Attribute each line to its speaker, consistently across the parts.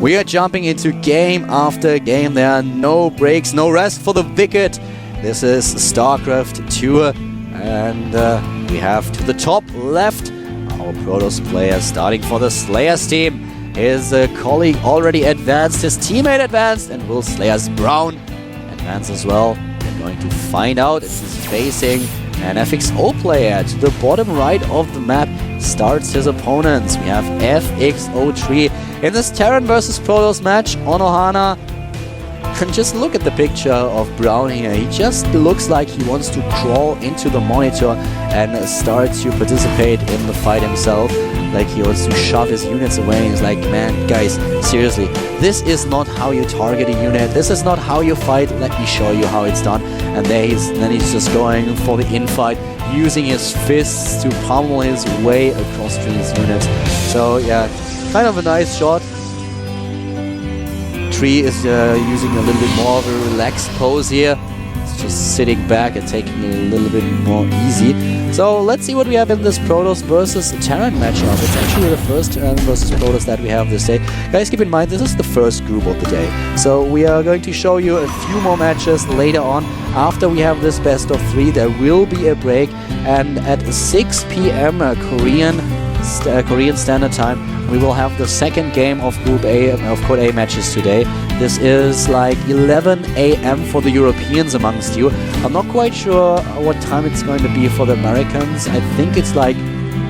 Speaker 1: We are jumping into game after game. There are no breaks, no rest for the wicked. This is StarCraft II, and we have to the top left our Protoss player starting for the Slayers team. His colleague already advanced, his teammate advanced, and will Slayers Brown advance as well. We're going to find out if he's facing an FXO player. To the bottom right of the map starts his opponents. We have FXO3 in this Terran versus Protoss match on Ohana. And just look at the picture of Brown here. He just looks like he wants to crawl into the monitor and start to participate in the fight himself. Like he wants to shove his units away. He's like, man, guys, seriously, this is not how you target a unit. This is not how you fight. Let me show you how it's done. And then he's just going for the infight, using his fists to pummel his way across these units. So yeah, kind of a nice shot. Tree is using a little bit more of a relaxed pose here. It's just sitting back and taking it a little bit more easy. So let's see what we have in this Protoss versus Terran matchup. It's actually the first Terran versus Protoss that we have this day. Guys, keep in mind, this is the first group of the day. So we are going to show you a few more matches later on. After we have this best of 3, there will be a break. And at 6 p.m. Korean Standard Time, we will have the second game of Group A, of Code A matches today. This is like 11 a.m. for the Europeans amongst you. I'm not quite sure what time it's going to be for the Americans. I think it's like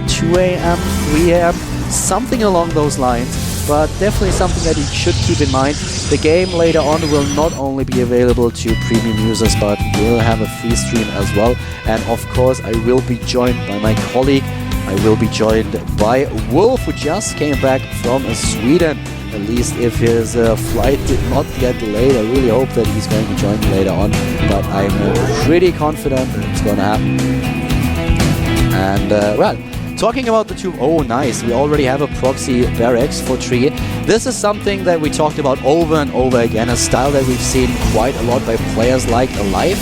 Speaker 1: 2 a.m., 3 a.m., something along those lines. But definitely something that you should keep in mind. The game later on will not only be available to premium users, but will have a free stream as well. And of course, I will be joined by my colleague. I will be joined by Wolf, who just came back from Sweden. At least if his flight did not get delayed, I really hope that he's going to join me later on. But I'm pretty confident that it's going to happen. And, well, talking about the two... Oh, nice. We already have a proxy barracks for Tree. This is something that we talked about over and over again, a style that we've seen quite a lot by players like Alive,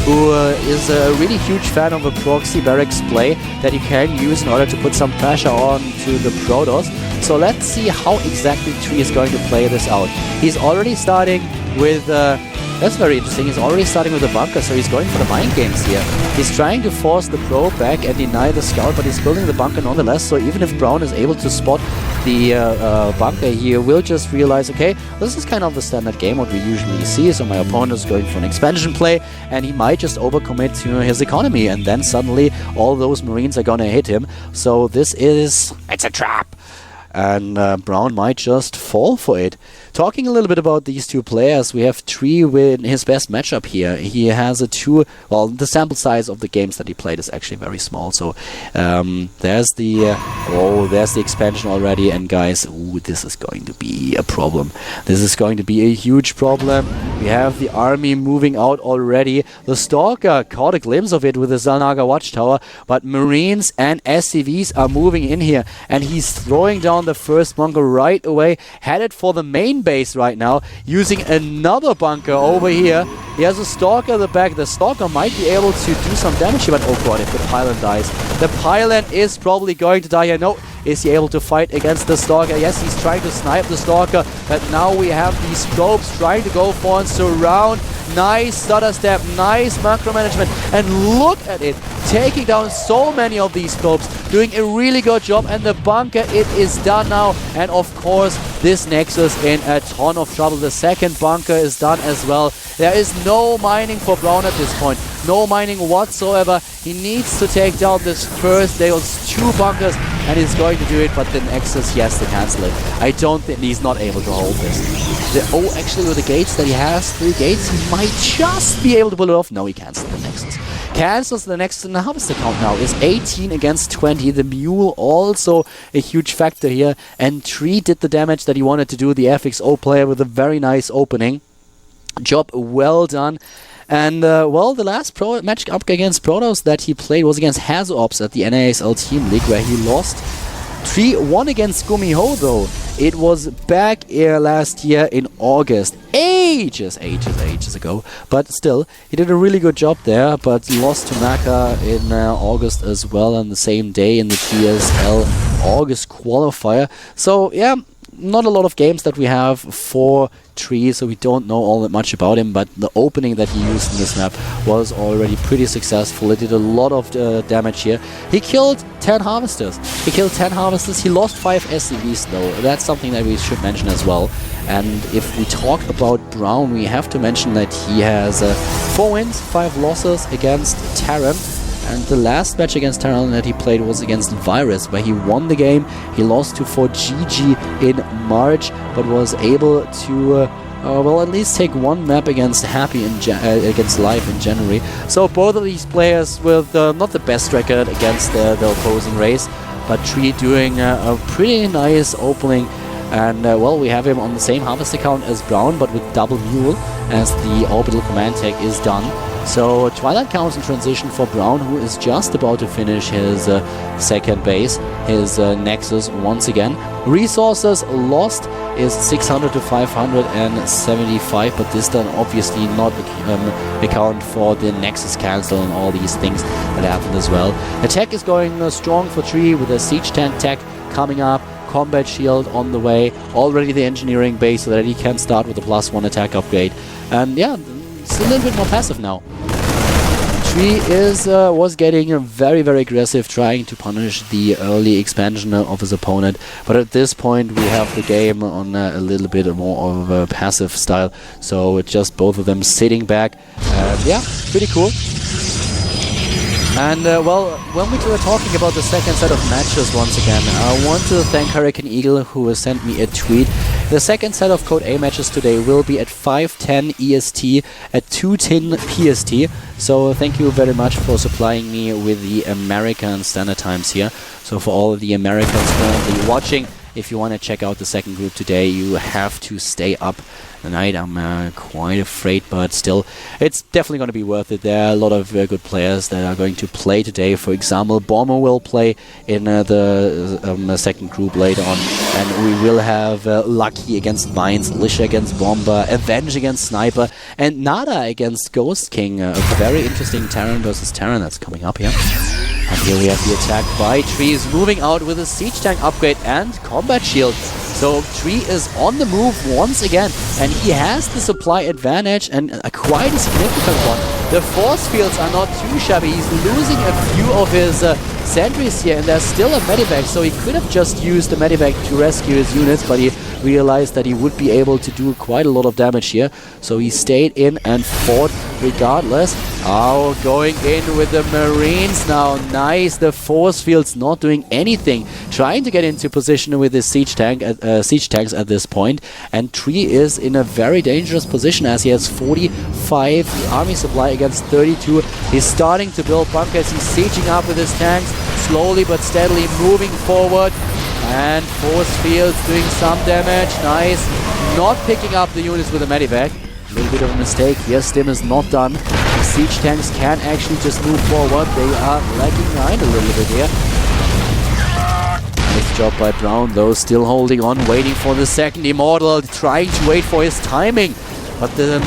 Speaker 1: who is a really huge fan of a proxy barracks play that you can use in order to put some pressure on to the Protoss. So let's see how exactly Tree is going to play this out. He's already starting with... that's very interesting. He's already starting with a bunker, so he's going for the mind games here. He's trying to force the probe back and deny the scout, but he's building the bunker nonetheless, so even if Brown is able to spot the bunker here, we'll just realize, okay, this is kind of the standard game, what we usually see, so my opponent is going for an expansion play, and he might just overcommit to his economy, and then suddenly all those Marines are gonna hit him. So this is... it's a trap! And Brown might just fall for it. Talking a little bit about these two players, we have Tree with his best matchup here. He has a 2... Well, the sample size of the games that he played is actually very small. So there's the... there's the expansion already. And guys, this is going to be a problem. This is going to be a huge problem. We have the army moving out already. The Stalker caught a glimpse of it with the Zalnaga Watchtower. But Marines and SCVs are moving in here. And he's throwing down the first bunker right away. Headed for the main base right now, using another bunker over here. He has a Stalker at the back. The Stalker might be able to do some damage here, but oh god, if the Pylon dies. The Pylon is probably going to die here. No, is he able to fight against the Stalker? Yes, he's trying to snipe the Stalker, but now we have these probes trying to go for and surround. Nice stutter step, nice micromanagement, and look at it, taking down so many of these probes, doing a really good job, and the bunker, it is done now, and of course, this Nexus in a ton of trouble. The second bunker is done as well. There is no mining for Brown at this point, no mining whatsoever. He needs to take down this first, those 2 bunkers, and he's going to do it, but the Nexus, he has to cancel it. I don't think he's not able to hold this. Actually, with the gates that he has, 3 gates, he might just be able to pull it off. No, he cancels the Nexus. Cancels the Nexus, and how is the count now? Is 18 against 20. The Mule also a huge factor here, and Tree did the damage that he wanted to do. The FXO player with a very nice opening. Job well done. And, well, the last match up against Protoss that he played was against Hazops at the NASL Team League, where he lost. Tree won against Gumiho, though. It was back last year in August. Ages ago. But still, he did a really good job there, but lost to Naka in August as well, on the same day in the GSL August qualifier. So, yeah, not a lot of games that we have for Tree, so we don't know all that much about him, but the opening that he used in this map was already pretty successful. It did a lot of damage here. He killed 10 harvesters. He lost 5 SCVs though. That's something that we should mention as well. And if we talk about Brown, we have to mention that he has 4 wins, 5 losses against Terran. And the last match against Terran that he played was against Virus, where he won the game. He lost to 4GG in March, but was able to, well, at least take 1 map against Happy against Live in January. So both of these players with not the best record against the opposing race, but Tree doing a pretty nice opening. And, well, we have him on the same harvest account as Brown, but with double mule, as the orbital command tag is done. So Twilight counts in transition for Brown, who is just about to finish his second base, his Nexus once again. Resources lost is 600 to 575, but this does obviously not account for the Nexus cancel and all these things that happened as well. Attack is going strong for Tree with a siege tank tech coming up. Combat shield on the way, already the engineering base so that he can start with a +1 attack upgrade. And yeah, it's a little bit more passive now. Tree was getting very, very aggressive, trying to punish the early expansion of his opponent, but at this point we have the game on a little bit more of a passive style, so it's just both of them sitting back. Yeah, pretty cool. And, well, when we were talking about the second set of matches once again, I want to thank Hurricane Eagle, who has sent me a tweet. The second set of Code A matches today will be at 5:10 EST, at 2:10 PST. So thank you very much for supplying me with the American standard times here. So for all of the Americans currently watching, if you want to check out the second group today, you have to stay up tonight. I'm quite afraid, but still, it's definitely going to be worth it. There are a lot of good players that are going to play today. For example, Bomber will play in the second group later on, and we will have Lucky against Vines, Lisha against Bomber, Avenge against Sniper, and Nada against Ghost King. A very interesting Terran versus Terran that's coming up here. And here we have the attack by Trees, moving out with a siege tank upgrade and combat shield. So Tree is on the move once again, and he has the supply advantage, and quite a significant one. The force fields are not too shabby. He's losing a few of his sentries here, and there's still a medivac, so he could have just used the medivac to rescue his units, but he realized that he would be able to do quite a lot of damage here, so he stayed in and fought regardless. Oh, going in with the Marines now. Nice. The force field's not doing anything. Trying to get into position with his siege tanks at this point, and Tree is in a very dangerous position as he has 45 army supply against 32. He's starting to build bunkers. He's sieging up with his tanks, slowly but steadily moving forward. And force fields doing some damage. Nice. Not picking up the units with a medivac. A little bit of a mistake. Here, Stim is not done. The siege tanks can actually just move forward. They are lagging behind a little bit here. Nice job by Brown, though, still holding on, waiting for the second Immortal, trying to wait for his timing. But the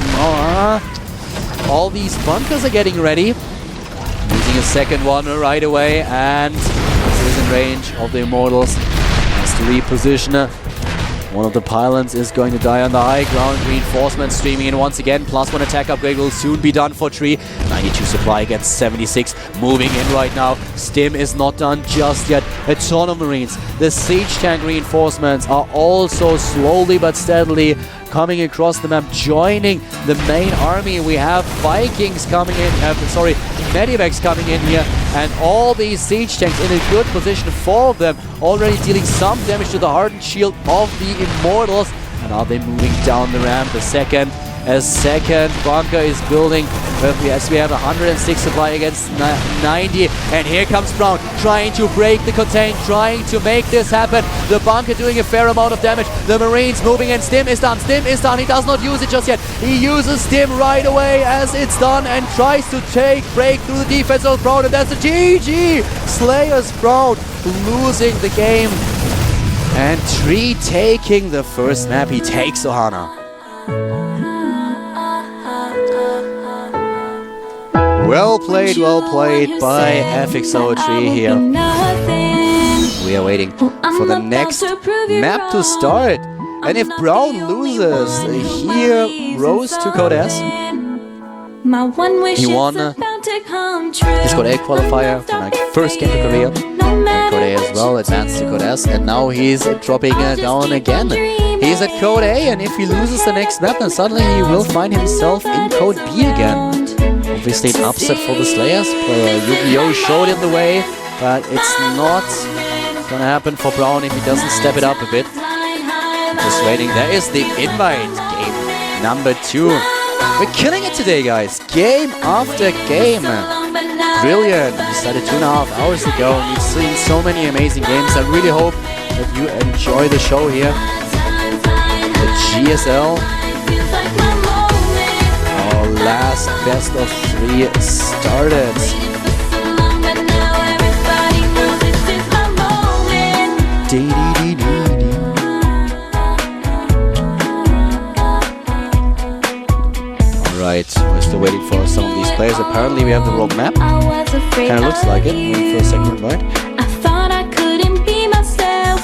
Speaker 1: all these bunkers are getting ready. Using a second one right away, and this is in range of the Immortals. Has to reposition. One of the pylons is going to die on the high ground. Reinforcements streaming in once again. +1 attack upgrade will soon be done for Tree. 92 supply against 76. Moving in right now. Stim is not done just yet. A ton of Marines. The siege tank reinforcements are also slowly but steadily coming across the map, joining the main army. We have Vikings coming in, medivacs coming in here, and all these siege tanks in a good position. 4 of them already dealing some damage to the hardened shield of the Immortals. And are they moving down the ramp? A second bunker is building. Yes, we have 106 supply against 90. And here comes Brown, trying to break the contain, trying to make this happen. The bunker doing a fair amount of damage. The Marines moving in. Stim is done. He does not use it just yet. He uses Stim right away as it's done and tries to break through the defense of Brown. And that's a GG! Slayers Brown losing the game. And Tree taking the first map. He takes Ohana. Well played by FXO Tree here. We we are waiting for the next map to start. And if Brown loses, he rose to Code S. He won his Code A qualifier, the first game to Korea. And Code A as well, advanced to Code S, and now he's dropping down again. He's at Code A, and if he loses the next map, then suddenly he will find himself in Code B again. Obviously an upset for the Slayers. Yu-Gi-Oh! Showed him the way, but it's not gonna happen for Brown if he doesn't step it up a bit. Just waiting. There is the invite. Game number 2. We're killing it today, guys. Game after game. Brilliant. We started 2.5 hours ago, and we've seen so many amazing games. I really hope that you enjoy the show here. The GSL. Our last best of 3 started. Alright, we're still waiting for some of these players. Apparently we have the wrong map. Kinda looks like it. Waiting for a second invite.
Speaker 2: I thought I couldn't be myself.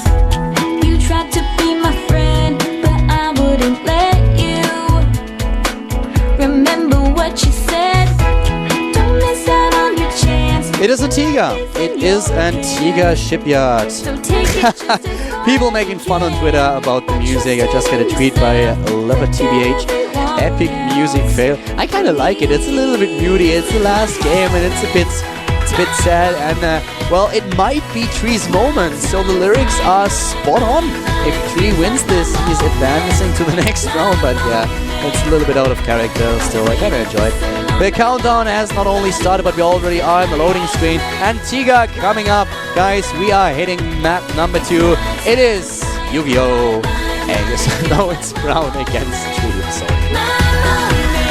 Speaker 2: You tried to be my friend, but I wouldn't let you. Remember what you said. Don't miss out on your chance.
Speaker 1: It is Antigua. It is Antigua Shipyard. People making fun on Twitter about the music. I just got a tweet by LeopardTBH. Epic music fail. I kind of like it. It's a little bit moody. It's the last game, and it's a bit sad. And well, it might be Tree's moment. So the lyrics are spot on. If Tree wins this, he's advancing to the next round. But yeah, it's a little bit out of character. Still, I kind of enjoy it. The countdown has not only started, but we already are on the loading screen. Antigua coming up, guys. We are hitting map number 2. It is Yu-Gi-Oh! And no, it's Brown against Tree. So